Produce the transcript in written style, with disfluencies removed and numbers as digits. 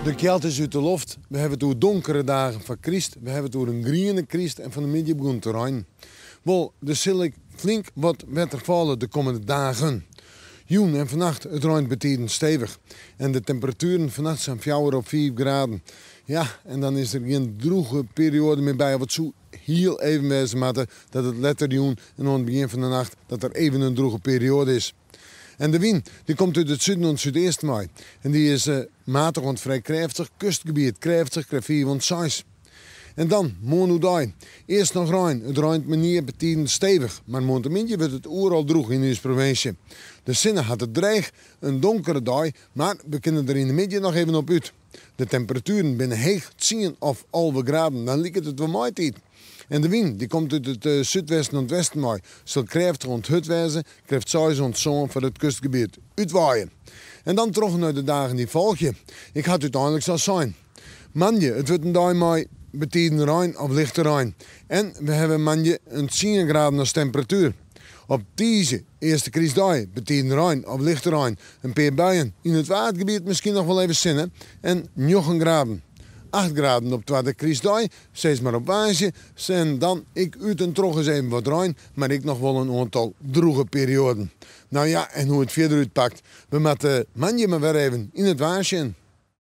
De kelt is uit de loft. We hebben het over donkere dagen van Christ. We hebben het over een groene Christ en van de middag begon te regnen. Wel, dus zal ik flink wat wetter vallen de komende dagen. Joen en vannacht het regent betiden stevig. En de temperaturen vannacht zijn 4 of 5 graden. Ja, en dan is er geen droege periode meer bij. Wat zo heel even wezen matten dat het letter joen en aan het begin van de nacht dat er even een droege periode is. En de wind die komt uit het zuiden en het zuidoosten mee. En die is matig en vrij krachtig. Kustgebied krachtig, krijgt 4 en 6. En dan, morgen eerst nog rein. Het regent me niet betiden stevig. Maar morgenmiddag wordt het overal droog in deze provincie. De zinnen had het dreig een donkere dag, maar we kunnen er in de middag nog even op uit. De temperaturen binnen heeg 10 of 11 graden, dan lijkt het wel mooi tijd. En de wind die komt uit het zuidwesten en het westen mee. Zal krachtig rond het wezen, krijgt 6 rond zon voor het kustgebied uitwaaien. En dan terug naar de dagen die volgen. Ik had uiteindelijk zo zijn. Manje, het wordt een dag mee betiden rein of lichte rein. En we hebben manje een 10 graden als temperatuur. Op deze eerste Christdag betiden rein of lichte rein. Een paar buien in het watergebied misschien nog wel even zinnen. En 9 graden. 8 graden op tweede Christdag, steeds maar op wijze. En dan ik uit en terug eens even wat rein, maar ik nog wel een aantal droege perioden. Nou ja, en hoe het verder uitpakt, we moeten manje maar weer even in het waarsje.